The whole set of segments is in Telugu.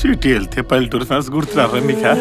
సిటీ వెళ్తే పల్లెటూరు ఫ్రెండ్స్ గుర్తున్నారా నీకా?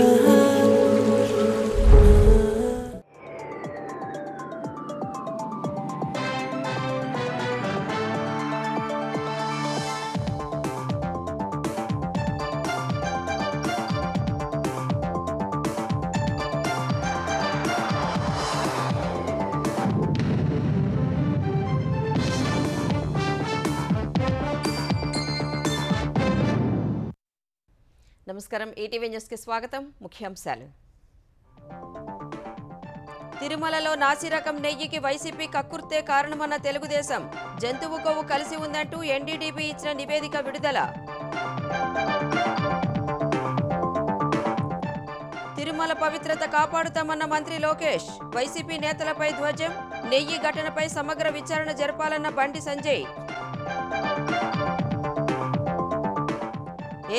నమస్కారం, ఈటీవీ న్యూస్కి స్వాగతం. ముఖ్యాంశాలు. తిరుమలలో నాసిరకం నెయ్యికి వైసీపీ కక్కుర్తే కారణమన్న తెలుగుదేశం. జంతువు కొవ్వు కలిసి ఉందంటూ ఎన్డీడీబీ ఇచ్చిన నివేదిక విడుదల. తిరుమల పవిత్రత కాపాడుతామన్న మంత్రి లోకేష్. వైసీపీ నేతలపై ధ్వజం. నెయ్యి ఘటనపై సమగ్ర విచారణ జరపాలన్న బండి సంజయ్.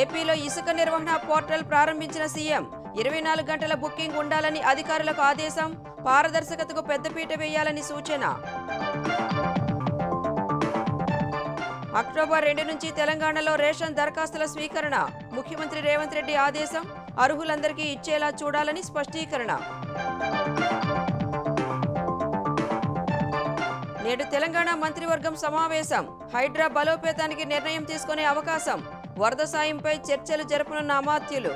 ఏపీలో ఇసుక నిర్వహణ పోర్టల్ ప్రారంభించిన సీఎం. 24 గంటల బుకింగ్ ఉండాలని అధికారులకు ఆదేశం. పారదర్శకతకు పెద్దపీట వేయాలని సూచన. అక్టోబర్ 2 నుంచి తెలంగాణలో రేషన్ దరఖాస్తుల స్వీకరణ. ముఖ్యమంత్రి రేవంత్ రెడ్డి ఆదేశం. అర్హులందరికీ ఇచ్చేలా చూడాలని స్పష్టీకరణ. నేడు తెలంగాణ మంత్రివర్గం సమావేశం. హైడ్రా బలోపేతానికి నిర్ణయం తీసుకునే అవకాశం. వరద సాయంపై చర్చలు జరపనున్న అమాత్యులు.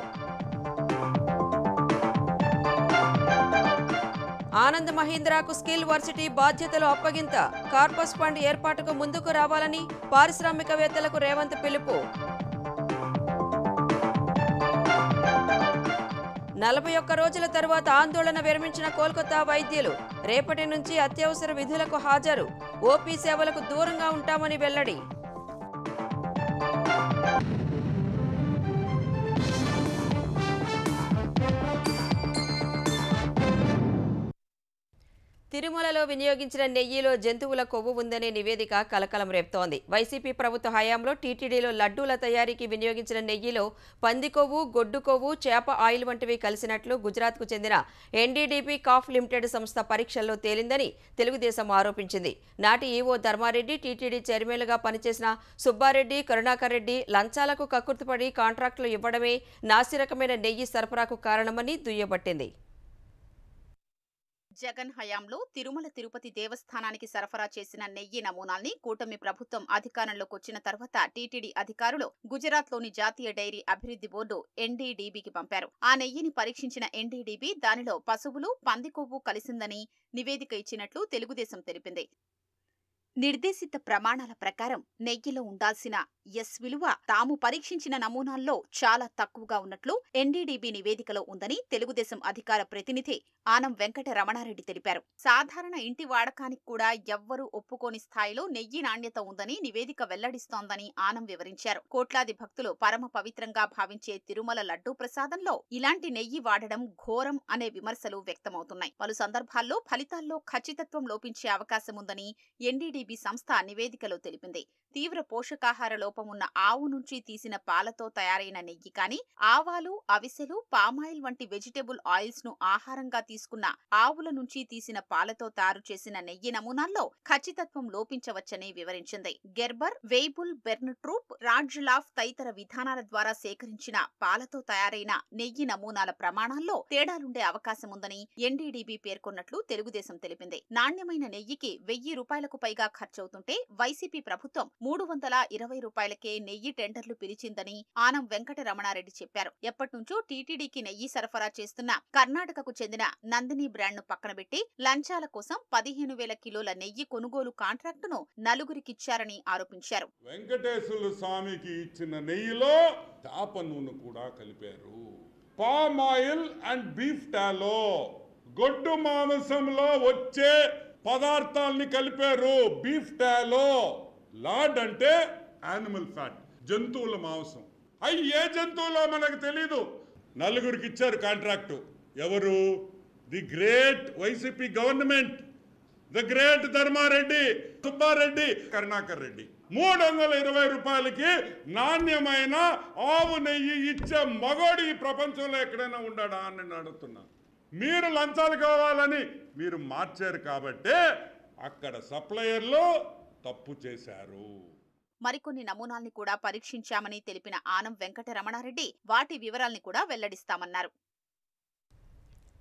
ఆనంద్ మహీంద్రాకు స్కిల్ వర్సిటీ బాధ్యతలు అప్పగింత. కార్పస్ ఫండ్ ఏర్పాటుకు ముందుకు రావాలని పారిశ్రామికవేత్తలకు రేవంత్ పిలుపు. 41 రోజుల తర్వాత ఆందోళన విరమించిన కోల్కతా వైద్యులు. రేపటి నుంచి అత్యవసర విధులకు హాజరు. ఓపీ సేవలకు దూరంగా ఉంటామని వెల్లడి. తిరుమలలో వినియోగించిన నెయ్యిలో జంతువుల కొవ్వు ఉందనే నివేదిక కలకలం రేపుతోంది. వైసీపీ ప్రభుత్వ హయాంలో టీటీడీలో లడ్డూల తయారీకి వినియోగించిన నెయ్యిలో పంది కొవ్వు, గొడ్డు కొవ్వు, చేప ఆయిల్ వంటివి కలిసినట్లు గుజరాత్కు చెందిన ఎన్డీడీబీ కాఫ్ లిమిటెడ్ సంస్థ పరీక్షల్లో తేలిందని తెలుగుదేశం ఆరోపించింది. నాటి ఈవో ధర్మారెడ్డి, టీటీడీ చైర్మన్లుగా పనిచేసిన సుబ్బారెడ్డి, కరుణాకర్ రెడ్డి లంచాలకు కక్కుర్తిపడి కాంట్రాక్టులు ఇవ్వడమే నాసిరకమైన నెయ్యి సరఫరాకు కారణమని దుయ్యబట్టింది. జగన్ హయాంలో తిరుమల తిరుపతి దేవస్థానానికి సరఫరా చేసిన నెయ్యి నమూనాల్ని కూటమి ప్రభుత్వం అధికారంలోకి వచ్చిన తర్వాత టీటీడీ అధికారులు గుజరాత్లోని జాతీయ డైరీ అభివృద్ధి బోర్డు ఎన్డీడీబీకి పంపారు. ఆ నెయ్యిని పరీక్షించిన ఎన్డీడీబీ దానిలో పశువులు, పంది కొవ్వు కలిసిందని నివేదిక ఇచ్చినట్లు తెలుగుదేశం తెలిపింది. నిర్దేశిత ప్రమాణాల ప్రకారం నెయ్యిలో ఉండాల్సిన ఎస్ విలువ తాము పరీక్షించిన నమూనాల్లో చాలా తక్కువగా ఉన్నట్లు ఎన్డీడీబీ నివేదికలో ఉందని తెలుగుదేశం అధికార ప్రతినిధి ఆనం వెంకట రమణారెడ్డి తెలిపారు. సాధారణ ఇంటి వాడకానికి కూడా ఎవ్వరూ ఒప్పుకోని స్థాయిలో నెయ్యి నాణ్యత ఉందని నివేదిక వెల్లడిస్తోందని ఆనం వివరించారు. కోట్లాది భక్తులు పరమ పవిత్రంగా భావించే తిరుమల లడ్డూ ప్రసాదంలో ఇలాంటి నెయ్యి వాడడం ఘోరం అనే విమర్శలు వ్యక్తమవుతున్నాయి. పలు సందర్భాల్లో ఫలితాల్లో ఖచ్చితత్వం లోపించే అవకాశం ఉందని ఎన్డీడీబీ సంస్థ నివేదికలో తెలిపింది. తీవ్ర పోషకాహార లోపమున్న ఆవు నుంచి తీసిన పాలతో తయారైన నెయ్యి కానీ, ఆవాలు, అవిసెలు, పామాయిల్ వంటి వెజిటేబుల్ ఆయిల్స్ ను ఆహారంగా తీసుకున్న ఆవుల నుంచి తీసిన పాలతో తయారు చేసిన నెయ్యి నమూనాల్లో ఖచ్చితత్వం లోపించవచ్చని వివరించింది. గెర్బర్, వెయిబుల్, బెర్న్ట్రూప్, రాడ్జ్లాఫ్ తదితర విధానాల ద్వారా సేకరించిన పాలతో తయారైన నెయ్యి నమూనాల ప్రమాణాల్లో తేడాలుండే అవకాశం ఉందని ఎన్డీడీబీ పేర్కొన్నట్లు తెలుగుదేశం తెలిపింది. నాణ్యమైన నెయ్యికి 1000 రూపాయలకు పైగా ఖర్చవుతుంటే వైసీపీ ప్రభుత్వం 320 రూపాయలకే నెయ్యి టెండర్లు పిలిచిందని ఆనం వెంకట రమణారెడ్డి చెప్పారు. ఎప్పటినుంచో టీటీడీకి నెయ్యి సరఫరా చేస్తున్న కర్ణాటకకు చెందిన నందిని బ్రాండ్ ను పక్కనబెట్టి లంచాల కోసం 15,000 కిలోల నెయ్యి కొనుగోలు కాంట్రాక్టును నలుగురికిచ్చారని ఆరోపించారు. వెంకటేశ్వర స్వామికి ఇచ్చిన నెయ్యిలో చేప నూనె కూడా కలిపారు. పామ్ ఆయిల్ అండ్ బీఫ్ టాలో, గొడ్డు మాంసంలో వచ్చే పదార్థాలని కలిపారు. బీఫ్ టాలో, లాడ్ అంటే యానిమల్ ఫ్యాట్, జంతువుల మాంసం. అవి ఏ జంతువులో మనకు తెలీదు. నలుగురికి ఇచ్చారు కాంట్రాక్టు. ఎవరు? The great YCP government, the great Dharma Reddy, Subba Reddy, Karunakar Reddy. 320 రూపాయలకి నాణ్యమైన ఆవు నెయ్యి ఇచ్చే మగోడు ఈ ప్రపంచంలో ఎక్కడైనా ఉన్నాడా అని నేను అడుగుతున్నా. మీరు లంచాలు కావాలని మీరు మార్చారు కాబట్టే అక్కడ సప్లయర్లు తప్పు చేశారు. మరికొన్ని నమూనాల్ని కూడా పరీక్షించామని తెలిపిన ఆనం వెంకటరమణారెడ్డి వాటి వివరాల్ని కూడా వెల్లడిస్తామన్నారు.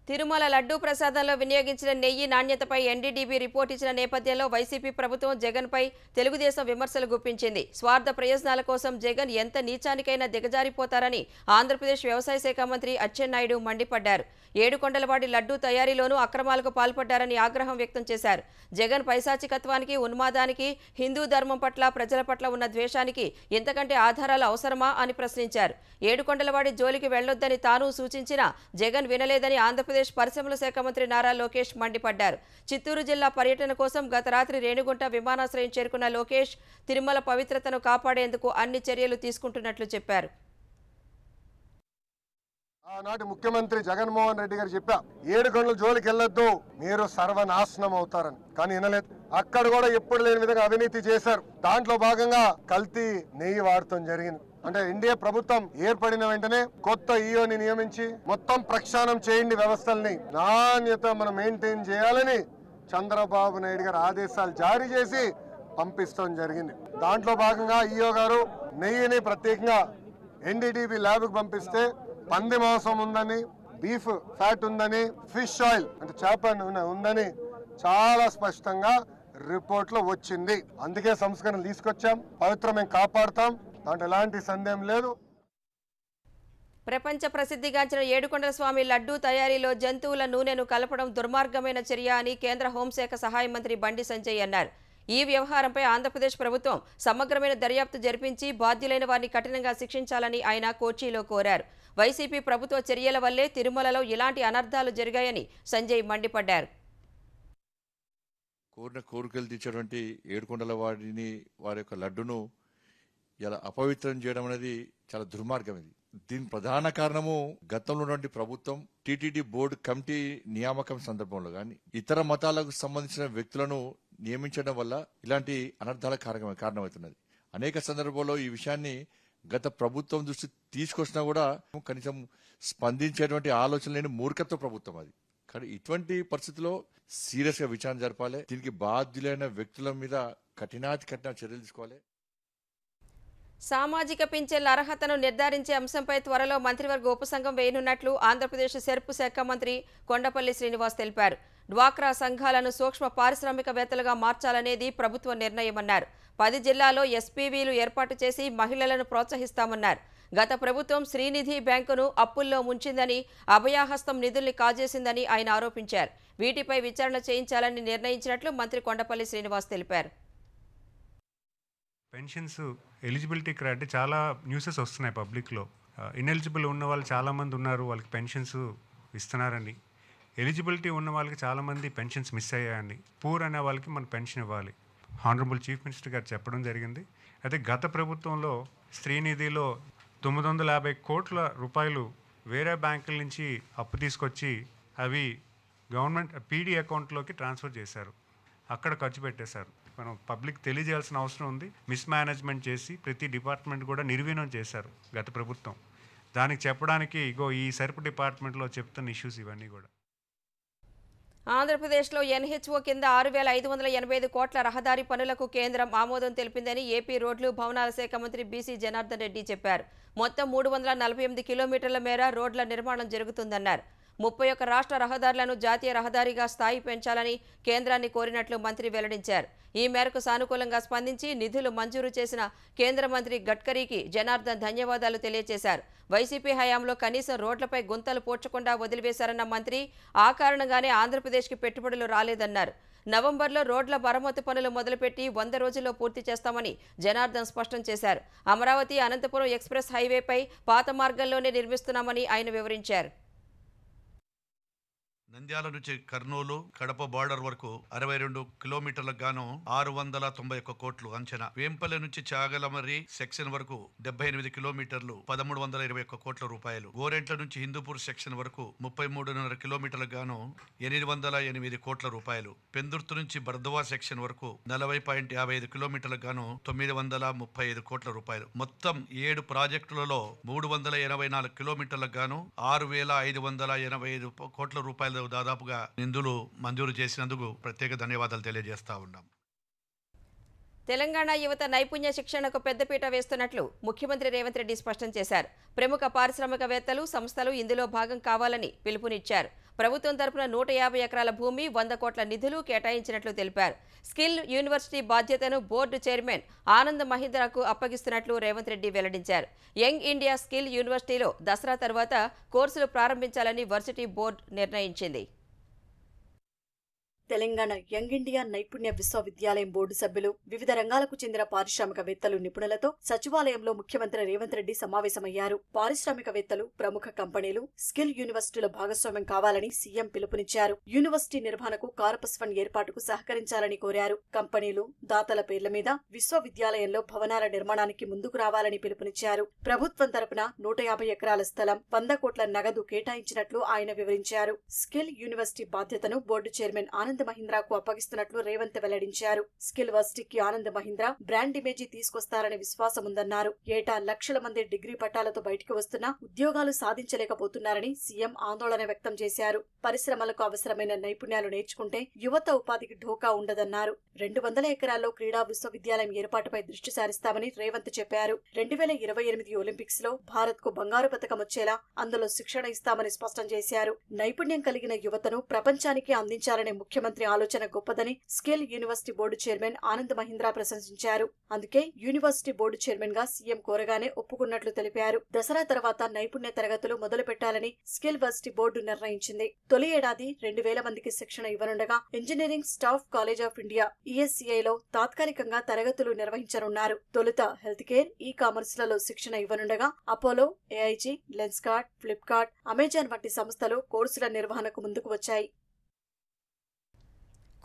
తిరుమల లడ్డూ ప్రసాదంలో వినియోగించిన నెయ్యి నాణ్యతపై ఎన్డీడీబీ రిపోర్ట్ ఇచ్చిన నేపథ్యంలో వైసీపీ ప్రభుత్వం జగన్పై తెలుగుదేశం విమర్శలు గుప్పించింది. స్వార్థ ప్రయోజనాల కోసం జగన్ ఎంత నీచానికైనా దిగజారిపోతారని ఆంధ్రప్రదేశ్ వ్యవసాయ శాఖ మంత్రి అచ్చెన్నాయుడు మండిపడ్డారు. ఏడుకొండలవాడి లడ్డూ తయారీలోనూ అక్రమాలకు పాల్పడ్డారని ఆగ్రహం వ్యక్తం చేశారు. జగన్ పైశాచికత్వానికి, ఉన్మాదానికి, హిందూ ధర్మం పట్ల, ప్రజల పట్ల ఉన్న ద్వేషానికి ఇంతకంటే ఆధారాలు అవసరమా అని ప్రశ్నించారు. ఏడుకొండలవాడి జోలికి వెళ్లొద్దని తాను సూచించినా జగన్ వినలేదని ఆంధ్రప్రదేశ్ పరిశ్రమల శాఖ మంత్రి నారా లోకేష్ మండిపడ్డారు. చిత్తూరు జిల్లా పర్యటన కోసం గత రాత్రి రేణిగుంట విమానాశ్రయం చేరుకున్న లోకేష్ తిరుమల పవిత్రతను కాపాడేందుకు అన్ని చర్యలు తీసుకుంటున్నట్లు చెప్పారు. ఆనాటి ముఖ్యమంత్రి జగన్మోహన్ రెడ్డి గారు చెప్పా, ఏడుకొండల జోలికి వెళ్ళొద్దు, మీరు సర్వనాశనం అవుతారని. కానీ వినలేదు. అక్కడ కూడా ఎప్పుడు లేని విధంగా అవినీతి చేశారు. దాంట్లో భాగంగా కల్తీ నెయ్యి వాడటం జరిగింది. అంటే ఎన్డీఏ ప్రభుత్వం ఏర్పడిన వెంటనే కొత్త ఈఓని నియమించి మొత్తం ప్రక్షాళన చేయండి, వ్యవస్థల్ని నాణ్యత మనం మెయింటైన్ చేయాలని చంద్రబాబు నాయుడు గారు ఆదేశాలు జారీ చేసి పంపిస్తాం జరిగింది. దాంట్లో భాగంగా ఈఓ గారు నెయ్యిని ప్రత్యేకంగా ఎన్డీడీబీ ల్యాబ్కి పంపిస్తే పంది మాంసం ఉందని, బీఫ్ ఫ్యాట్ ఉందని, ఫిష్ ఆయిల్ అంటే చేప నూనె ఉందని చాలా స్పష్టంగా రిపోర్ట్ లో వచ్చింది. అందుకే సంస్కరణలు తీసుకొచ్చాం. పవిత్రం కాపాడుతాం, దాంట్లో ఎలాంటి సందేహం లేదు. ప్రపంచ ప్రసిద్ధిగాంచిన ఏడుకొండల స్వామి లడ్డూ తయారీలో జంతువుల నూనెను కలపడం దుర్మార్గమైన చర్య అని కేంద్ర హోంశాఖ సహాయ మంత్రి బండి సంజయ్ అన్నారు. ఈ వ్యవహారంపై ఆంధ్రప్రదేశ్ ప్రభుత్వం సమగ్రమైన దర్యాప్తు జరిపించి బాధ్యులైన వారిని కఠినంగా శిక్షించాలని ఆయన కోచిలో కోరారు. వైసీపీ ప్రభుత్వ చర్యల వల్లే తిరుమలలో ఇలాంటి అనర్థాలు జరిగాయని సంజయ్ మండిపడ్డారు. కోరిన కోరికలు తీర్చేటువంటి ఏడుకొండల వాడిని, వారి యొక్క లడ్డును ఇలా అపవిత్రం చేయడం అనేది చాలా దుర్మార్గం. ఇది దీని ప్రధాన కారణము గతంలో ఉన్నటువంటి ప్రభుత్వం టీటీడీ బోర్డు కమిటీ నియామకం సందర్భంలో కానీ ఇతర మతాలకు సంబంధించిన వ్యక్తులను నియమించడం వల్ల ఇలాంటి అనర్థాల కారణమవుతున్నది. అనేక సందర్భాల్లో ఈ విషయాన్ని గత ప్రభుత్వం దృష్టి తీసుకొచ్చినా కూడా కనీసం స్పందించేటువంటి ఆలోచన లేని మూర్ఖత్వ ప్రభుత్వం అది. కానీ ఇటువంటి పరిస్థితుల్లో సీరియస్ గా విచారణ జరపాలి. దీనికి బాధ్యులైన వ్యక్తుల మీద కఠినాతి కఠిన చర్యలు తీసుకోవాలి. సామాజిక పింఛన్ల అర్హతను నిర్ధారించే అంశంపై త్వరలో మంత్రివర్గ ఉపసంఘం వేయనున్నట్లు ఆంధ్రప్రదేశ్ సెర్పు శాఖ మంత్రి కొండపల్లి శ్రీనివాస్ తెలిపారు. డ్వాక్రా సంఘాలను సూక్ష్మ పారిశ్రామికవేత్తలుగా మార్చాలనేది ప్రభుత్వ నిర్ణయమన్నారు. 10 జిల్లాల్లో ఎస్పీవీలు ఏర్పాటు చేసి మహిళలను ప్రోత్సహిస్తామన్నారు. గత ప్రభుత్వం శ్రీనిధి బ్యాంకును అప్పుల్లో ముంచిందని, అభయాహస్తం నిధుల్ని కాజేసిందని ఆయన ఆరోపించారు. వీటిపై విచారణ చేయించాలని నిర్ణయించినట్లు మంత్రి కొండపల్లి శ్రీనివాస్ తెలిపారు. పెన్షన్స్ ఎలిజిబిలిటీ క్రైటీరియా చాలా న్యూసెస్ వస్తున్నాయి పబ్లిక్లో. ఇన్ఎలిజిబుల్ ఉన్న వాళ్ళు చాలామంది ఉన్నారు, వాళ్ళకి పెన్షన్స్ ఇస్తున్నారని. ఎలిజిబిలిటీ ఉన్న వాళ్ళకి చాలామంది పెన్షన్స్ మిస్ అయ్యాయండి. పూర్ అనే వాళ్ళకి మన పెన్షన్ ఇవ్వాలి. హానరబుల్ చీఫ్ మినిస్టర్ గారు చెప్పడం జరిగింది. అయితే గత ప్రభుత్వంలో శ్రీనిధిలో 950 కోట్ల రూపాయలు వేరే బ్యాంకుల నుంచి అప్పు తీసుకొచ్చి అవి గవర్నమెంట్ పీడీ అకౌంట్లోకి ట్రాన్స్ఫర్ చేశారు. అక్కడ ఖర్చు పెట్టేశారు. మనం పబ్లిక్ తెలియజేయాల్సిన అవసరం ఉంది. మిస్ మేనేజ్మెంట్ చేసి ప్రతి డిపార్ట్మెంట్ కూడా నిర్వీణం చేశారు గత ప్రభుత్వం. దానికి చెప్పడానికి ఇగో ఈ సెర్ప్ డిపార్ట్మెంట్లో చెప్తున్న ఇష్యూస్ ఇవన్నీ కూడా. ఆంధ్రప్రదేశ్లో ఎన్హెచ్ఓ కింద 6,585 కోట్ల రహదారి పనులకు కేంద్రం ఆమోదం తెలిపిందని ఏపీ రోడ్లు భవనాల శాఖ మంత్రి బీసీ జనార్దన్ రెడ్డి చెప్పారు. మొత్తం 348 కిలోమీటర్ల మేర రోడ్ల నిర్మాణం జరుగుతుందన్నారు. 31 రాష్ట్ర రహదారులను జాతీయ రహదారిగా స్థాయి పెంచాలని కేంద్రాన్ని కోరినట్లు మంత్రి వెల్లడించారు. ఈ మేరకు సానుకూలంగా స్పందించి నిధులు మంజూరు చేసిన కేంద్ర మంత్రి గడ్కరీకి జనార్దన్ ధన్యవాదాలు తెలియజేశారు. వైసీపీ హయాంలో కనీసం రోడ్లపై గుంతలు పోడ్చకుండా వదిలివేశారన్న మంత్రి ఆ కారణంగానే ఆంధ్రప్రదేశ్కి పెట్టుబడులు రాలేదన్నారు. నవంబర్లో రోడ్ల మరమ్మతు పనులు మొదలుపెట్టి 100 రోజుల్లో పూర్తి చేస్తామని జనార్దన్ స్పష్టం చేశారు. అమరావతి అనంతపురం ఎక్స్ప్రెస్ హైవేపై పాత మార్గంలోనే నిర్మిస్తున్నామని ఆయన వివరించారు. నంద్యాల నుంచి కర్నూలు కడప బార్డర్ వరకు 62 కిలోమీటర్లకు గాను 691 కోట్లు అంచనా. వేంపల్లి నుంచి చాగలమర్రి సెక్షన్ వరకు 78 కిలోమీటర్లు 1321 కోట్ల రూపాయలు. గోరెంట్ల నుంచి హిందూపూర్ సెక్షన్ వరకు 33.5 కిలోమీటర్లకు గాను 808 కోట్ల రూపాయలు. పెందుర్తి నుంచి బర్దవా సెక్షన్ వరకు 40.55 కిలోమీటర్లకు గాను 935 కోట్ల రూపాయలు. మొత్తం 7 ప్రాజెక్టులలో 384 కిలోమీటర్లకు గాను 6,585 కోట్ల రూపాయలు దాదాపుగా నిధులు మంజూరు చేసినందుకు ప్రత్యేక ధన్యవాదాలు తెలియజేస్తా ఉన్నాం. తెలంగాణ యువత నైపుణ్య శిక్షణకు పెద్దపీట వేస్తున్నట్లు ముఖ్యమంత్రి రేవంత్ రెడ్డి స్పష్టం చేశారు. ప్రముఖ పారిశ్రామికవేత్తలు, సంస్థలు ఇందులో భాగం కావాలని పిలుపునిచ్చారు. ప్రభుత్వం తరపున 150 ఎకరాల భూమి, 100 కోట్ల నిధులు కేటాయించినట్లు తెలిపారు. స్కిల్ యూనివర్సిటీ బాధ్యతను బోర్డు చైర్మన్ ఆనంద్ మహీంద్రాకు అప్పగిస్తున్నట్లు రేవంత్ రెడ్డి వెల్లడించారు. యంగ్ ఇండియా స్కిల్ యూనివర్సిటీలో దసరా తర్వాత కోర్సులు ప్రారంభించాలని వర్సిటీ బోర్డు నిర్ణయించింది. తెలంగాణ యంగ్ ఇండియా నైపుణ్య విశ్వవిద్యాలయం బోర్డు సభ్యులు, వివిధ రంగాలకు చెందిన పారిశ్రామికవేత్తలు, నిపుణులతో సచివాలయంలో ముఖ్యమంత్రి రేవంత్ రెడ్డి సమావేశమయ్యారు. పారిశ్రామికవేత్తలు, ప్రముఖ కంపెనీలు స్కిల్ యూనివర్సిటీలో భాగస్వామ్యం కావాలని సీఎం పిలుపునిచ్చారు. యూనివర్సిటీ నిర్వహణకు కార్పస్ ఫండ్ ఏర్పాటుకు సహకరించాలని కోరారు. కంపెనీలు, దాతల పేర్ల మీద విశ్వవిద్యాలయంలో భవనాల నిర్మాణానికి ముందుకు రావాలని పిలుపునిచ్చారు. ప్రభుత్వం తరపున 150 ఎకరాల స్థలం, 100 కోట్ల నగదు కేటాయించినట్లు ఆయన వివరించారు. స్కిల్ యూనివర్సిటీ బాధ్యతను బోర్డు చైర్మన్ ఆనంద్ మహీంద్రాకు అప్పగిస్తున్నట్లు రేవంత్ వెల్లడించారు. స్కిల్ వర్సిటీకి ఆనంద్ మహీంద్రా బ్రాండ్ ఇమేజీ తీసుకొస్తారనే విశ్వాసముందన్నారు. ఏటా లక్షల మంది డిగ్రీ పట్టాలతో బయటికి వస్తున్నా ఉద్యోగాలు సాధించలేకపోతున్నారని సీఎం ఆందోళన వ్యక్తం చేశారు. పరిశ్రమలకు అవసరమైన నైపుణ్యాలు నేర్చుకుంటే యువత ఉపాధికి ఢోకా ఉండదన్నారు. 200 ఎకరాల్లో క్రీడా విశ్వవిద్యాలయం ఏర్పాటుపై దృష్టి సారిస్తామని రేవంత్ చెప్పారు. 2028 ఒలింపిక్స్ లో భారత్ కు బంగారు పతకం వచ్చేలా అందులో శిక్షణ ఇస్తామని స్పష్టం చేశారు. నైపుణ్యం కలిగిన యువతను ప్రపంచానికి అందించాలనే ముఖ్యమంత్రి ఆలోచన గొప్పదని skill university board chairman Anand Mahindra ప్రశంసించారు. అందుకే యూనివర్సిటీ బోర్డు చైర్మన్ గా సీఎం కోరగానే ఒప్పుకున్నట్లు తెలిపారు. దసరా తర్వాత నైపుణ్య తరగతులు మొదలు పెట్టాలని స్కిల్ వర్సిటీ బోర్డు నిర్ణయించింది. తొలి ఏడాది 2000 మందికి శిక్షణ ఇవ్వనుండగా engineering staff college of India ఈఎస్సీఐలో తాత్కాలికంగా తరగతులు నిర్వహించనున్నారు. తొలుత హెల్త్ కేర్, ఈ కామర్స్ లలో శిక్షణ ఇవ్వనుండగా అపోలో, ఏఐజీ, లెన్స్కార్ట్, ఫ్లిప్కార్ట్, అమెజాన్ వంటి సంస్థలు కోర్సుల నిర్వహణకు ముందుకు వచ్చాయి.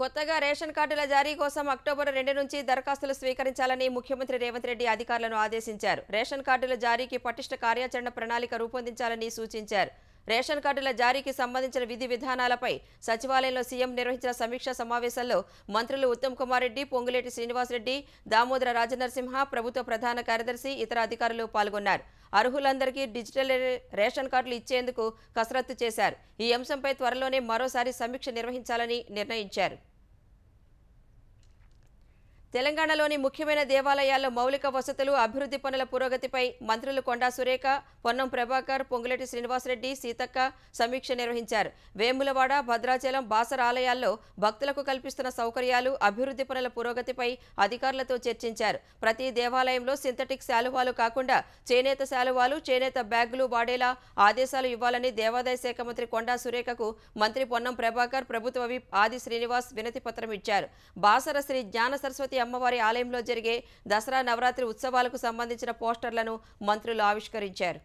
కొత్తగా రేషన్ కార్డుల జారీ కోసం అక్టోబర్ 2 నుంచి దరఖాస్తులు స్వీకరించాలని ముఖ్యమంత్రి రేవంత్ రెడ్డి అధికారులను ఆదేశించారు. రేషన్ కార్డుల జారీకి పటిష్ట కార్యాచరణ ప్రణాళిక రూపొందించాలని సూచించారు. రేషన్ కార్డుల జారీకి సంబంధించిన విధి విధానాలపై సచివాలయంలో సీఎం నిర్వహించిన సమీక్షా సమావేశంలో మంత్రులు ఉత్తమ్ కుమార్ రెడ్డి, పొంగులేటి శ్రీనివాసరెడ్డి, దామోదర రాజనరసింహ, ప్రభుత్వ ప్రధాన కార్యదర్శి, ఇతర అధికారులు పాల్గొన్నారు. అర్హులందరికీ డిజిటల్ రేషన్ కార్డులు ఇచ్చేందుకు కసరత్తు చేశారు. ఈ అంశంపై త్వరలోనే మరోసారి సమీక్ష నిర్వహించాలని నిర్ణయించారు. తెలంగాణలోని ముఖ్యమైన దేవాలయాల్లో మౌలిక వసతులు, అభివృద్ధి పనుల పురోగతిపై మంత్రులు కొండా సురేఖ, పొన్నం ప్రభాకర్, పొంగులేటి శ్రీనివాసరెడ్డి, సీతక్క సమీక్ష నిర్వహించారు. వేములవాడ, భద్రాచలం, బాసర ఆలయాల్లో భక్తులకు కల్పిస్తున్న సౌకర్యాలు, అభివృద్ధి పనుల పురోగతిపై అధికారులతో చర్చించారు. ప్రతి దేవాలయంలో సింథటిక్ శాలువాలు కాకుండా చేనేత శాలువాలు, చేనేత బ్యాగులు వాడేలా ఆదేశాలు ఇవ్వాలని దేవాదాయ శాఖ మంత్రి కొండా సురేఖకు మంత్రి పొన్నం ప్రభాకర్, ప్రభుత్వ విప్ ఆది శ్రీనివాస్ వినతి పత్రం ఇచ్చారు. బాసర శ్రీ జ్ఞాన సరస్వతి అమ్మవారి ఆలయంలో జరిగే దసరా నవరాత్రి ఉత్సవాలకు సంబంధించిన పోస్టర్లను మంత్రులు ఆవిష్కరించారు.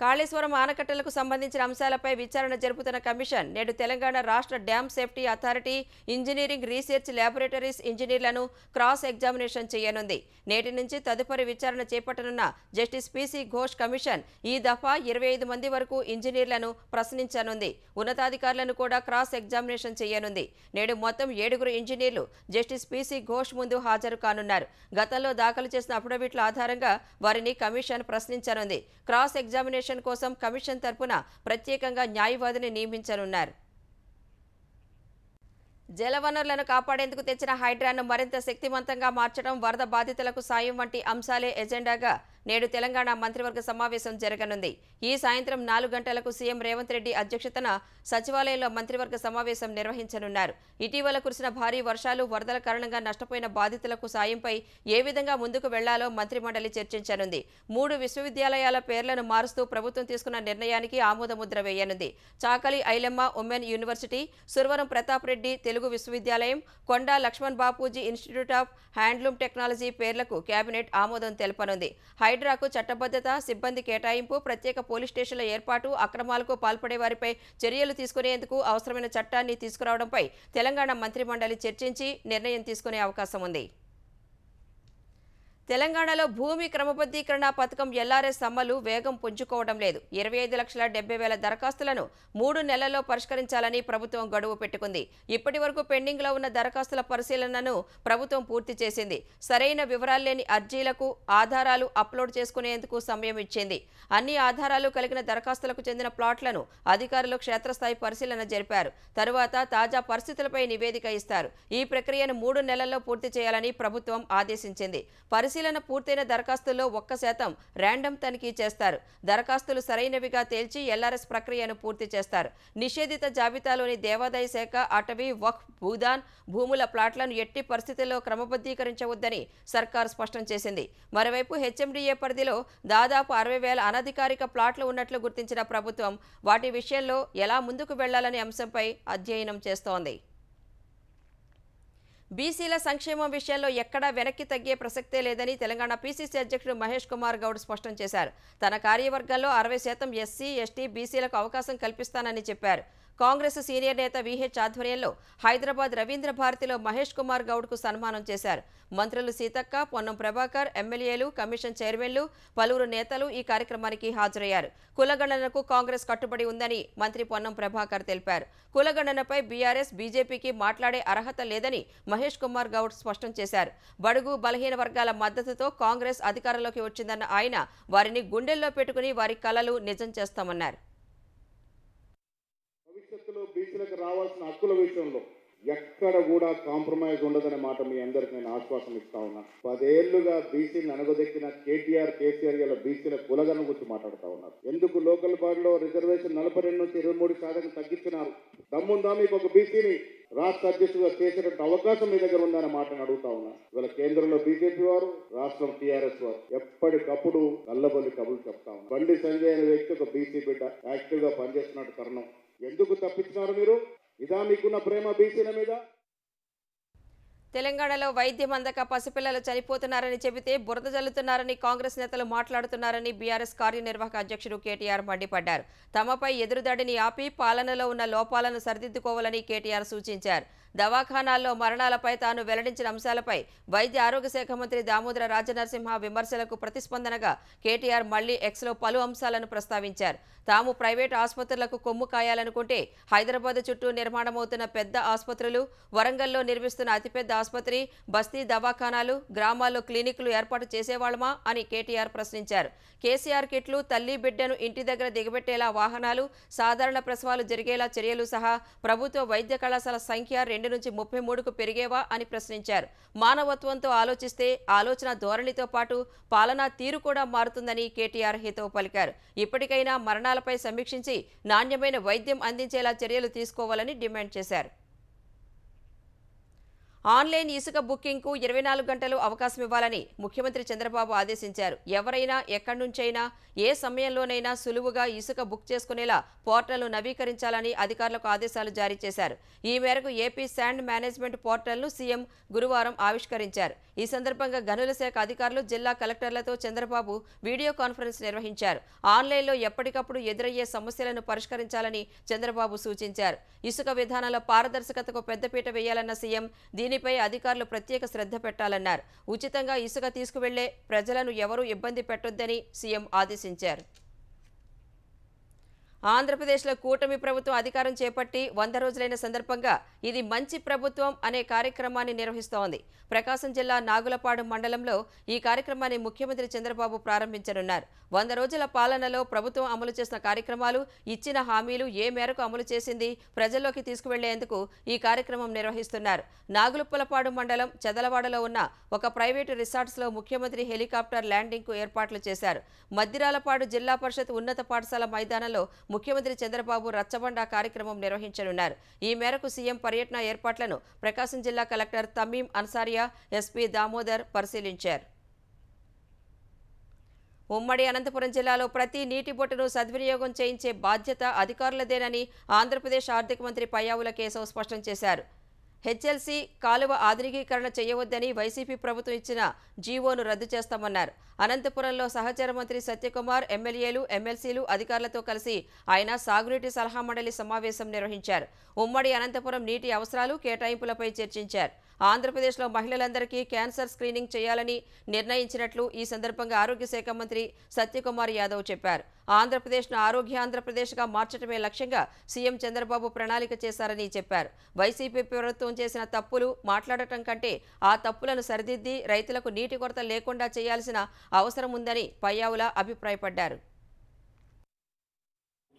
కాళేశ్వరం ఆనకట్టలకు సంబంధించిన అంశాలపై విచారణ జరుపుతున్న కమిషన్ నేడు తెలంగాణ రాష్ట్ర dam safety authority, engineering research laboratories ఇంజనీర్లను క్రాస్ ఎగ్జామినేషన్ చేయనుంది. నేటి నుంచి తదుపరి విచారణ చేపట్టనున్న జస్టిస్ పిసి ఘోష్ కమిషన్ ఈ దఫా 25 మంది వరకు ఇంజనీర్లను ప్రశ్నించనుంది. ఉన్నతాధికారులను కూడా క్రాస్ ఎగ్జామినేషన్ చేయనుంది. నేడు మొత్తం 7 ఇంజనీర్లు జస్టిస్ పిసి ఘోష్ ముందు హాజరు కానున్నారు. గతంలో దాఖలు చేసిన అఫిడవిట్ల ఆధారంగా వారిని కమిషన్ ప్రశ్నించనుంది. క్రాస్ ఎగ్జామినేషన్ కోసం కమిషన్ తరపున ప్రత్యేకంగా న్యాయవాదిని నియమించనున్నారు. జలవనరులను కాపాడేందుకు తెచ్చిన హైడ్రాను మరింత శక్తివంతంగా మార్చడం, వరద బాధితులకు సాయం వంటి అంశాలే ఎజెండాగా నేడు తెలంగాణ మంత్రివర్గ సమావేశం జరగనుంది. ఈ సాయంత్రం 4 గంటలకు సీఎం రేవంత్ రెడ్డి అధ్యక్షతన సచివాలయంలో మంత్రివర్గ సమావేశం నిర్వహించనున్నారు. ఇటీవల కురిసిన భారీ వర్షాలు, వరదల కారణంగా నష్టపోయిన బాధితులకు సాయంపై ఏ విధంగా ముందుకు వెళ్లాలో మంత్రిమండలి చర్చించనుంది. 3 విశ్వవిద్యాలయాల పేర్లను మారుస్తూ ప్రభుత్వం తీసుకున్న నిర్ణయానికి ఆమోదముద్ర వేయనుంది. చాకలి ఐలమ్మ ఉమెన్ యూనివర్సిటీ, సురవరం ప్రతాప్ రెడ్డి తెలుగు విశ్వవిద్యాలయం, Konda Laxman Bapuji institute of handloom technology పేర్లకు కేబినెట్ ఆమోదం తెలపనుంది. హైడ్రాకు చట్టబద్ధత, సిబ్బంది కేటాయింపు, ప్రత్యేక పోలీస్ స్టేషన్ల ఏర్పాటు, అక్రమాలకు పాల్పడే వారిపై చర్యలు తీసుకునేందుకు అవసరమైన చట్టాన్ని తీసుకురావడంపై తెలంగాణ మంత్రిమండలి చర్చించి నిర్ణయం తీసుకునే అవకాశం ఉంది. తెలంగాణలో భూమి క్రమబద్ధీకరణ పథకం ఎల్ఆర్ఎస్ అమలు వేగం పుంజుకోవడం లేదు. 25,70,000 దరఖాస్తులను 3 నెలల్లో పరిష్కరించాలని ప్రభుత్వం గడువు పెట్టుకుంది. ఇప్పటి వరకు పెండింగ్లో ఉన్న దరఖాస్తుల పరిశీలనను ప్రభుత్వం పూర్తి చేసింది. సరైన వివరాలు లేని అర్జీలకు ఆధారాలు అప్లోడ్ చేసుకునేందుకు సమయం ఇచ్చింది. అన్ని ఆధారాలు కలిగిన దరఖాస్తులకు చెందిన ప్లాట్లను అధికారులు క్షేత్రస్థాయి పరిశీలన జరిపారు. తరువాత తాజా పరిస్థితులపై నివేదిక ఇస్తారు. ఈ ప్రక్రియను 3 నెలల్లో పూర్తి చేయాలని ప్రభుత్వం ఆదేశించింది. పరిశీలన పూర్తయిన దరఖాస్తుల్లో 1% ర్యాండమ్ తనిఖీ చేస్తారు. దరఖాస్తులు సరైనవిగా తేల్చి ఎల్ఆర్ఎస్ ప్రక్రియను పూర్తి చేస్తారు. నిషేధిత జాబితాలోని దేవాదాయ శాఖ, అటవీ, వక్ఫ్, భూదాన్ భూముల ప్లాట్లను ఎట్టి పరిస్థితుల్లో క్రమబద్ధీకరించవద్దని సర్కార్ స్పష్టం చేసింది. మరోవైపు హెచ్ఎండిఏ పరిధిలో దాదాపు 60,000 అనధికారిక ప్లాట్లు ఉన్నట్లు గుర్తించిన ప్రభుత్వం వాటి విషయంలో ఎలా ముందుకు వెళ్లాలనే అంశంపై అధ్యయనం చేస్తోంది. బీసీల సంక్షేమం విషయంలో ఎక్కడా వెనక్కి తగ్గే ప్రసక్తే లేదని తెలంగాణ పీసీసీ అధ్యక్షుడు మహేష్ కుమార్ గౌడ్ స్పష్టం చేశారు. తన కార్యవర్గంలో 60% ఎస్సీ, ఎస్టీ, బీసీలకు అవకాశం కల్పిస్తానని చెప్పారు. కాంగ్రెస్ సీనియర్ నేత విహెచ్ ఆధ్వర్యంలో హైదరాబాద్ రవీంద్ర భారతిలో మహేష్ కుమార్ గౌడ్కు సన్మానం చేశారు. మంత్రులు సీతక్క, పొన్నం ప్రభాకర్, ఎమ్మెల్యేలు, కమిషన్ చైర్మన్లు, పలువురు నేతలు ఈ కార్యక్రమానికి హాజరయ్యారు. కులగణనకు కాంగ్రెస్ కట్టుబడి ఉందని మంత్రి పొన్నం ప్రభాకర్ తెలిపారు. కులగణనపై బీఆర్ఎస్, బీజేపీకి మాట్లాడే అర్హత లేదని మహేష్ కుమార్ గౌడ్ స్పష్టం చేశారు. బడుగు బలహీన వర్గాల మద్దతుతో కాంగ్రెస్ అధికారంలోకి వచ్చిందన్న ఆయన వారిని గుండెల్లో పెట్టుకుని వారి కలలు నిజం చేస్తామన్నారు. భవిష్యత్తులో బీసీలకు రావాల్సిన హక్కుల విషయంలో ఎక్కడ కూడా కాంప్రమైజ్ ఉండదనే మాట మీ అందరికి నేను ఆశ్వాసం ఇస్తా ఉన్నా. 10 ఏళ్లుగా బీసీని అనగదెక్కిన కేటీఆర్, కేసీఆర్ ఇలా బీసీల కులగణన గురించి మాట్లాడుతూ ఉన్నారు. ఎందుకు లోకల్ బాడీలో రిజర్వేషన్ 42 నుంచి 23% తగ్గించినారు? దమ్ముందా మీకు ఒక బీసీని రాష్ట్ర అధ్యక్షుడిగా చేసేటట్టు అవకాశం మీ దగ్గర ఉందనే మాటను అడుగుతా ఉన్నా. ఇవాళ కేంద్రంలో బీజేపీ వారు, రాష్ట్రం టీఆర్ఎస్ వారు ఎప్పటికప్పుడు కళ్ళబొల్లి కబుర్లు చెప్తా ఉన్నారు. బండి సంజయ్ అనే వ్యక్తి ఒక బీసీ బిడ్డ యాక్టివ్ గా పనిచేస్తున్నట్టు తరుణం. ఎందుకు తప్పించినారు మీరు? ఇదా మీకున్న ప్రేమ బీసీల మీద? తెలంగాణలో వైద్యం అందక పసిపిల్లలు చనిపోతున్నారని చెబితే బురద జల్లుతున్నారని కాంగ్రెస్ నేతలు మాట్లాడుతున్నారని బీఆర్ఎస్ కార్యనిర్వాహక అధ్యక్షుడు కేటీఆర్ మండిపడ్డారు. తమపై ఎదురుదాడిని ఆపి పాలనలో ఉన్న లోపాలను సరిదిద్దుకోవాలని కేటీఆర్ సూచించారు. దవాఖానాల్లో మరణాలపై తాను వెల్లడించిన అంశాలపై వైద్య ఆరోగ్య శాఖ మంత్రి దామోదర రాజనరసింహ విమర్శలకు ప్రతిస్పందనగా కేటీఆర్ మళ్లీ ఎక్స్లో పలు అంశాలను ప్రస్తావించారు. తాము ప్రైవేటు ఆసుపత్రులకు కొమ్ము కాయాలనుకుంటే హైదరాబాద్ చుట్టూ నిర్మాణమవుతున్న పెద్ద ఆసుపత్రులు, వరంగల్లో నిర్మిస్తున్న అతిపెద్ద ఆసుపత్రి, బస్తీ దవాఖానాలు, గ్రామాల్లో క్లినిక్లు ఏర్పాటు చేసేవాళ్లమా అని కేటీఆర్ ప్రశ్నించారు. కేసీఆర్ కిట్లు, తల్లి బిడ్డను ఇంటి దగ్గర దిగబెట్టేలా వాహనాలు, సాధారణ ప్రసవాలు జరిగేలా చర్యలు సహా ప్రభుత్వ వైద్య కళాశాల సంఖ్య 2 నుంచి 33కు పెరిగేవా అని ప్రశ్నించారు. మానవత్వంతో ఆలోచిస్తే ఆలోచన ధోరణితో పాటు పాలనా తీరు కూడా మారుతుందని కేటీఆర్ హితవు పలికారు. ఇప్పటికైనా మరణాలపై సమీక్షించి నాణ్యమైన వైద్యం అందించేలా చర్యలు తీసుకోవాలని డిమాండ్ చేశారు. ఆన్లైన్ ఇసుక బుకింగ్కు 24 గంటలు అవకాశం ఇవ్వాలని ముఖ్యమంత్రి చంద్రబాబు ఆదేశించారు. ఎవరైనా ఎక్కడి నుంచైనా ఏ సమయంలోనైనా సులువుగా ఇసుక బుక్ చేసుకునేలా పోర్టల్ను నవీకరించాలని అధికారులకు ఆదేశాలు జారీ చేశారు. ఈ మేరకు ఏపీ శాండ్ మేనేజ్మెంట్ పోర్టల్ను సీఎం గురువారం ఆవిష్కరించారు. ఈ సందర్భంగా గనుల శాఖ అధికారులు, జిల్లా కలెక్టర్లతో చంద్రబాబు వీడియో కాన్ఫరెన్స్ నిర్వహించారు. ఆన్లైన్లో ఎప్పటికప్పుడు ఎదురయ్యే సమస్యలను పరిష్కరించాలని చంద్రబాబు సూచించారు. ఇసుక విధానంలో పారదర్శకతకు పెద్దపీట వేయాలన్న సీఎం దీనిపై అధికారులు ప్రత్యేక శ్రద్ధ పెట్టాలన్నారు. ఉచితంగా ఇసుక తీసుకువెళ్లే ప్రజలను ఎవరూ ఇబ్బంది పెట్టొద్దని సీఎం ఆదేశించారు. ఆంధ్రప్రదేశ్లో కూటమి ప్రభుత్వం అధికారం చేపట్టి 100 రోజులైన సందర్భంగా ఇది మంచి ప్రభుత్వం అనే కార్యక్రమాన్ని నిర్వహిస్తోంది. ప్రకాశం జిల్లా నాగులపాడు మండలంలో ఈ కార్యక్రమాన్ని ముఖ్యమంత్రి చంద్రబాబు ప్రారంభించనున్నారు. 100 రోజుల పాలనలో ప్రభుత్వం అమలు చేసిన కార్యక్రమాలు, ఇచ్చిన హామీలు ఏ మేరకు అమలు చేసింది ప్రజల్లోకి తీసుకువెళ్లేందుకు ఈ కార్యక్రమం నిర్వహిస్తున్నారు. నాగులపాడు మండలం చెదలవాడలో ఉన్న ఒక ప్రైవేటు రిసార్ట్స్లో ముఖ్యమంత్రి హెలికాప్టర్ ల్యాండింగ్కు ఏర్పాట్లు చేశారు. మద్దిరాలపాడు జిల్లా పరిషత్ ఉన్నత పాఠశాల మైదానంలో ముఖ్యమంత్రి చంద్రబాబు రచ్చబండ కార్యక్రమం నిర్వహించనున్నారు. ఈ మేరకు సీఎం పర్యటన ఏర్పాట్లను ప్రకాశం జిల్లా కలెక్టర్ తమీం అన్సారియా, ఎస్పీ దామోదర్ పరిశీలించారు. ఉమ్మడి అనంతపురం జిల్లాలో ప్రతి నీటి బొట్టును సద్వినియోగం చేయించే బాధ్యత అధికారులదేనని ఆంధ్రప్రదేశ్ ఆర్థిక మంత్రి పయ్యావుల కేశవ్ స్పష్టం చేశారు. హెచ్ఎల్సీ కాలువ ఆధునికీకరణ చేయవద్దని వైసీపీ ప్రభుత్వం ఇచ్చిన జీవోను రద్దు చేస్తామన్నారు. అనంతపురంలో సహచర మంత్రి సత్యకుమార్, ఎమ్మెల్యేలు, ఎమ్మెల్సీలు, అధికారులతో కలిసి ఆయన సాగునీటి సలహా మండలి సమావేశం నిర్వహించారు. ఉమ్మడి అనంతపురం నీటి అవసరాలు, కేటాయింపులపై చర్చించారు. ఆంధ్రప్రదేశ్లో మహిళలందరికీ క్యాన్సర్ స్క్రీనింగ్ చేయాలని నిర్ణయించినట్లు ఈ సందర్భంగా ఆరోగ్య శాఖ మంత్రి సత్యకుమార్ యాదవ్ చెప్పారు. ఆంధ్రప్రదేశ్ను ఆరోగ్యాంధ్రప్రదేశ్గా మార్చడమే లక్ష్యంగా సీఎం చంద్రబాబు ప్రణాళిక చేశారని చెప్పారు. వైసీపీ ప్రభుత్వం చేసిన తప్పులు మాట్లాడటం కంటే ఆ తప్పులను సరిదిద్ది రైతులకు నీటి కొరత లేకుండా చేయాల్సిన అవసరం ఉందని పయ్యావుల అభిప్రాయపడ్డారు.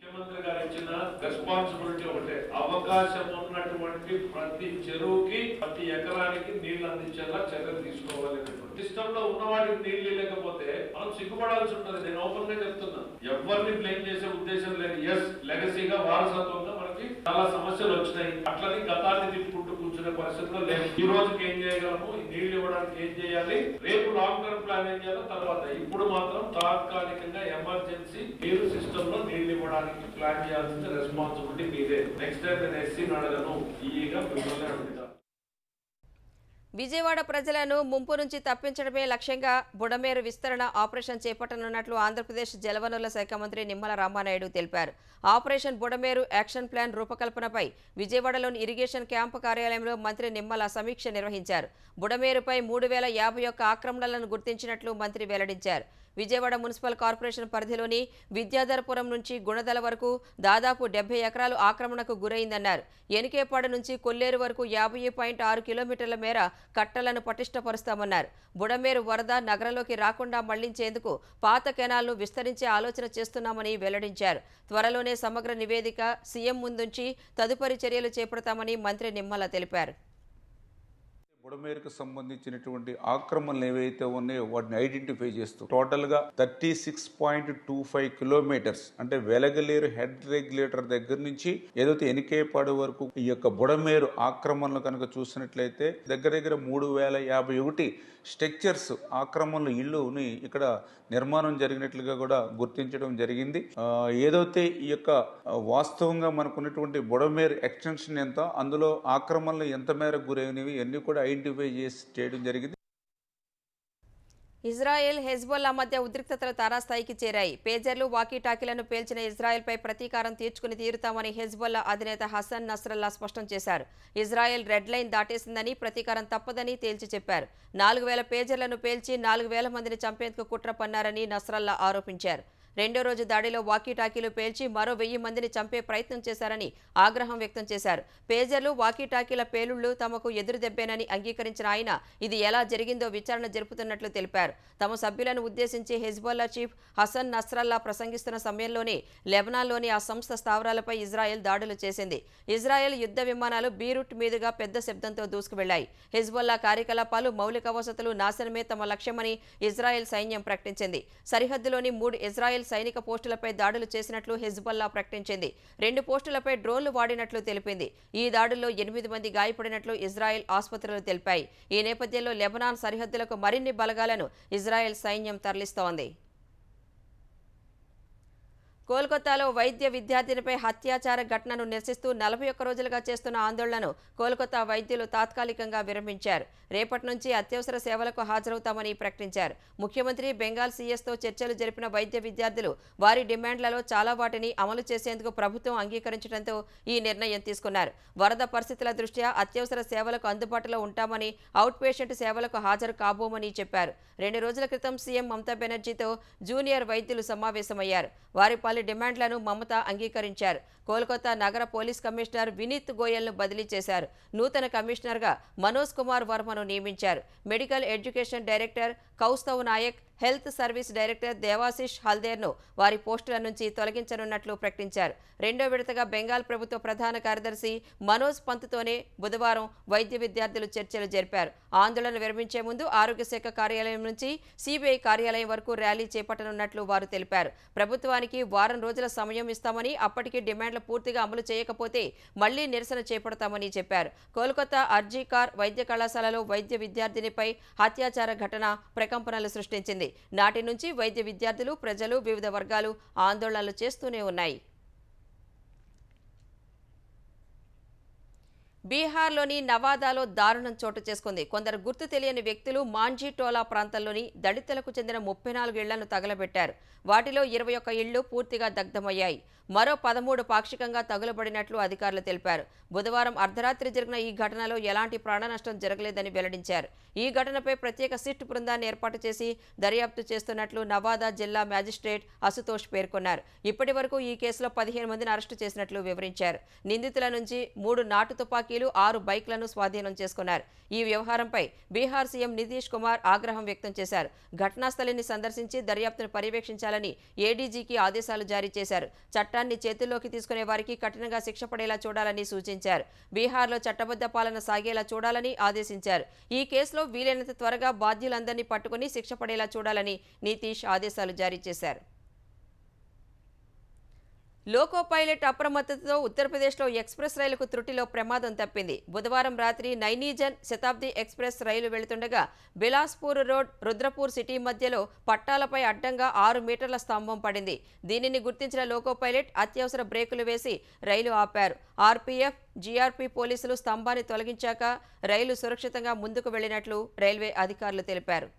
ముఖ్యమంత్రి గారు ఇచ్చిన రెస్పాన్సిబిలిటీ ఒకటే, అవకాశం ఉన్నటువంటి ప్రతి చెరువుకి ప్రతి ఎకరానికి నీళ్లు అందించేలా చర్యలు తీసుకోవాలి. సిస్టమ్ లో ఉన్న వాటికి నీళ్లు లేకపోతే మనం సిగ్గుపడాల్సి ఉంటుంది. నేను ఓపెన్ గా చెప్తున్నా, ఎవరిని బ్లేమ్ చేసే ఉద్దేశం లేదు. ఎస్, లెగసీగా వారసత్వంగా మనకి చాలా సమస్యలు వచ్చినాయి. అట్లని గతాన్ని తిప్పుకుంటూ కూర్చునే పరిస్థితుల్లో లేదు. ఈ రోజుకి ఏం చేయగలము, నీళ్లు ఇవ్వడానికి ఏం చేయాలి, రేపు లాంగ్ టర్మ్ ప్లాన్ ఏం చేయాలో తర్వాత. ఇప్పుడు మాత్రం తాత్కాలికంగా ఎమర్జెన్సీ నీరు సిస్టమ్ లో నీళ్లు ఇవ్వడానికి ప్లాన్ చేయాల్సిన రెస్పాన్సిబిలిటీ మీదే. నెక్స్ట్ టైం నేను ఎస్సీని అడగను, ఈగా మిమ్మల్ని అడుగుతా. విజయవాడ ప్రజలను ముంపు నుంచి తప్పించడమే లక్ష్యంగా బుడమేరు విస్తరణ ఆపరేషన్ చేపట్టనున్నట్లు ఆంధ్రప్రదేశ్ జలవనరుల శాఖ మంత్రి నిమ్మల రామానాయుడు తెలిపారు. ఆపరేషన్ బుడమేరు యాక్షన్ ప్లాన్ రూపకల్పనపై విజయవాడలోని ఇరిగేషన్ క్యాంపు కార్యాలయంలో మంత్రి నిమ్మల సమీక్ష నిర్వహించారు. బుడమేరుపై 3051 ఆక్రమణలను గుర్తించినట్లు మంత్రి వెల్లడించారు. విజయవాడ మున్సిపల్ కార్పొరేషన్ పరిధిలోని విద్యాధరపురం నుంచి గుణదల వరకు దాదాపు 70 ఎకరాలు ఆక్రమణకు గురైందన్నారు. ఎనికేపాడు నుంచి కొల్లేరు వరకు 50.6 కిలోమీటర్ల మేర కట్టలను పటిష్టపరుస్తామన్నారు. బుడమేరు వరద నగరంలోకి రాకుండా మళ్లించేందుకు పాత కెనాల్ను విస్తరించే ఆలోచన చేస్తున్నామని వెల్లడించారు. త్వరలోనే సమగ్ర నివేదిక సీఎం ముందుంచి తదుపరి చర్యలు చేపడతామని మంత్రి నిమ్మల తెలిపారు. బుడమేరుకు సంబంధించినటువంటి ఆక్రమణలు ఏవైతే ఉన్నాయో వాటిని ఐడెంటిఫై చేస్తూ టోటల్గా 36.25 కిలోమీటర్స్ అంటే వెలగలేరు హెడ్ రెగ్యులేటర్ దగ్గర నుంచి ఏదైతే ఎనికేపాడు వరకు ఈ యొక్క బుడమేరు ఆక్రమణలు కనుక చూసినట్లయితే దగ్గర దగ్గర 3051 స్ట్రక్చర్స్ ఆక్రమణలు ఇళ్ళుని ఇక్కడ నిర్మాణం జరిగినట్లుగా కూడా గుర్తించడం జరిగింది. ఏదైతే ఈ యొక్క వాస్తవంగా మనకున్నటువంటి బుడమేరు ఎక్స్టెన్షన్ ఎంత, అందులో ఆక్రమణలు ఎంత మేరకు గురైనవి అన్ని కూడా ఐడెంటిఫై చేసి చేయడం జరిగింది. ఇజ్రాయెల్, హెజ్బొల్లా మధ్య ఉద్రిక్తతలు తారాస్థాయికి చేరాయి. పేజర్లు, వాకీటాకీలను పేల్చిన ఇజ్రాయెల్పై ప్రతీకారం తీర్చుకుని తీరుతామని హెజ్బొల్లా అధినేత హసన్ నస్రల్లా స్పష్టం చేశారు. ఇజ్రాయెల్ రెడ్ లైన్ దాటేసిందని, ప్రతీకారం తప్పదని తేల్చి చెప్పారు. 4000 పేజర్లను పేల్చి 4000 మందిని చంపేందుకు కుట్ర పన్నారని నస్రల్లా ఆరోపించారు. రెండో రోజు దాడిలో వాకీటాకీలు పేల్చి మరో 1000 మందిని చంపే ప్రయత్నం చేశారని ఆగ్రహం వ్యక్తం చేశారు. పేజర్లు, వాకీటాకీల పేలుళ్లు తమకు ఎదురుదెబ్బేనని అంగీకరించిన ఆయన ఇది ఎలా జరిగిందో విచారణ జరుపుతున్నట్లు తెలిపారు. తమ సభ్యులను ఉద్దేశించి హెజ్బొల్లా చీఫ్ హసన్ నస్రల్లా ప్రసంగిస్తున్న సమయంలోనే లెబనాన్లోని ఆ సంస్థ స్థావరాలపై ఇజ్రాయెల్ దాడులు చేసింది. ఇజ్రాయెల్ యుద్ధ విమానాలు బీరూట్ మీదుగా పెద్ద శబ్దంతో దూసుకువెళ్లాయి. హెజ్బొల్లా కార్యకలాపాలు, మౌలిక వసతులు నాశనమే తమ లక్ష్యమని ఇజ్రాయెల్ సైన్యం ప్రకటించింది. సరిహద్దులోని 3 ఇజ్రాయెల్ సైనిక పోస్టులపై దాడులు చేసినట్లు హెజ్బొల్లా ప్రకటించింది. 2 పోస్టులపై డ్రోన్లు వాడినట్లు తెలిపింది. ఈ దాడుల్లో 8 మంది గాయపడినట్లు ఇజ్రాయెల్ ఆసుపత్రులు తెలిపాయి. ఈ నేపథ్యంలో లెబనాన్ సరిహద్దులకు మరిన్ని బలగాలను ఇజ్రాయెల్ సైన్యం తరలిస్తోంది. కోల్కతాలో వైద్య విద్యార్థినిపై హత్యాచార ఘటనను నిరసిస్తూ 41 రోజులుగా చేస్తున్న ఆందోళనను కోల్కతా వైద్యులు తాత్కాలికంగా విరమించారు. రేపటి నుంచి అత్యవసర సేవలకు హాజరవుతామని ప్రకటించారు. ముఖ్యమంత్రి బెంగాల్ సీఎస్తో చర్చలు జరిపిన వైద్య విద్యార్థులు వారి డిమాండ్లలో చాలా వాటిని అమలు చేసేందుకు ప్రభుత్వం అంగీకరించడంతో ఈ నిర్ణయం తీసుకున్నారు. వరద పరిస్థితుల దృష్ట్యా అత్యవసర సేవలకు అందుబాటులో ఉంటామని, అవుట్ పేషెంట్ సేవలకు హాజరు కాబోమని చెప్పారు. 2 రోజుల క్రితం సీఎం మమతా బెనర్జీతో జూనియర్ వైద్యులు సమావేశమయ్యారు. వారి పలు డిమాండ్లను మమత అంగీకరించారు. కోల్కతా నగర పోలీస్ కమిషనర్ వినీత్ గోయల్ను బదిలీ చేశారు. నూతన కమిషనర్గా మనోజ్ కుమార్ వర్మను నియమించారు. Medical education director Kaustav Nayak, health service director Devashish హల్దేర్ను వారి పోస్టుల నుంచి తొలగించనున్నట్లు ప్రకటించారు. రెండో విడతగా బెంగాల్ ప్రభుత్వ ప్రధాన కార్యదర్శి మనోజ్ పంత్తోనే బుధవారం వైద్య విద్యార్థులు చర్చలు జరిపారు. ఆందోళన విరమించే ముందు ఆరోగ్య శాఖ కార్యాలయం నుంచి సిబిఐ కార్యాలయం వరకు ర్యాలీ చేపట్టనున్నట్లు వారు తెలిపారు. ప్రభుత్వానికి వారం రోజుల సమయం ఇస్తామని, అప్పటికి డిమాండ్లు పూర్తిగా అమలు చేయకపోతే మళ్లీ నిరసన చేపడతామని చెప్పారు. కోల్కతా అర్జీకార్ వైద్య కళాశాలలో వైద్య విద్యార్థినిపై హత్యాచార ఘటన ప్రకంపనలు సృష్టించింది. నాటి నుంచి వైద్య విద్యార్థులు, ప్రజలు, వివిధ వర్గాలు ఆందోళనలు చేస్తూనే ఉన్నాయి. బీహార్లోని నవాదాలో దారుణం చోటు చేసుకుంది. కొందరు గుర్తు తెలియని వ్యక్తులు మాంఝీటోలా ప్రాంతంలోని దళితులకు చెందిన 34 ఇళ్లను తగలబెట్టారు. వాటిలో 21 ఇళ్లు పూర్తిగా దగ్ధమయ్యాయి. మరో 13 పాక్షికంగా తగులబడినట్లు అధికారులు తెలిపారు. బుధవారం అర్ధరాత్రి జరిగిన ఈ ఘటనలో ఎలాంటి ప్రాణనష్టం జరగలేదని వెల్లడించారు. ఈ ఘటనపై ప్రత్యేక సిట్ బృందాన్ని ఏర్పాటు చేసి దర్యాప్తు చేస్తున్నట్లు నవాదా జిల్లా మ్యాజిస్ట్రేట్ అశుతోష్ పేర్కొన్నారు. ఇప్పటి వరకు ఈ కేసులో 15 మందిని అరెస్టు చేసినట్లు వివరించారు. నిందితుల నుంచి 3 నాటు తుపాకీలు, 6 బైక్లను స్వాధీనం చేసుకున్నారు. ఈ వ్యవహారంపై బీహార్ సీఎం నితీష్ కుమార్ ఆగ్రహం వ్యక్తం చేశారు. ఘటనా స్థలిని సందర్శించి దర్యాప్తును పర్యవేక్షించాలని ఏడీజీకి ఆదేశాలు జారీ చేశారు. చట్టాన్ని చేతుల్లోకి తీసుకునే వారికి కఠినంగా శిక్ష పడేలా చూడాలని సూచించారు. బీహార్లో చట్టబద్ధ పాలన సాగేలా చూడాలని ఆదేశించారు. ఈ కేసులో వీలైనంత త్వరగా బాధ్యులందరినీ పట్టుకుని శిక్ష పడేలా చూడాలని నితీష్ ఆదేశాలు జారీ చేశారు. లోకో పైలట్ అప్రమత్తతతో ఉత్తరప్రదేశ్లో ఎక్స్ప్రెస్ రైలుకు త్రుటిలో ప్రమాదం తప్పింది. బుధవారం రాత్రి నైనీజన్ శతాబ్ది ఎక్స్ప్రెస్ రైలు వెళుతుండగా బిలాస్పూర్ రోడ్ రుద్రపూర్ సిటీ మధ్యలో పట్టాలపై అడ్డంగా 6 మీటర్ల స్తంభం పడింది. దీనిని గుర్తించిన లోకో పైలట్ అత్యవసర బ్రేకులు వేసి రైలు ఆపారు. ఆర్పీఎఫ్, జీఆర్పీ పోలీసులు స్తంభాన్ని తొలగించాక రైలు సురక్షితంగా ముందుకు వెళ్లినట్లు రైల్వే అధికారులు తెలిపారు.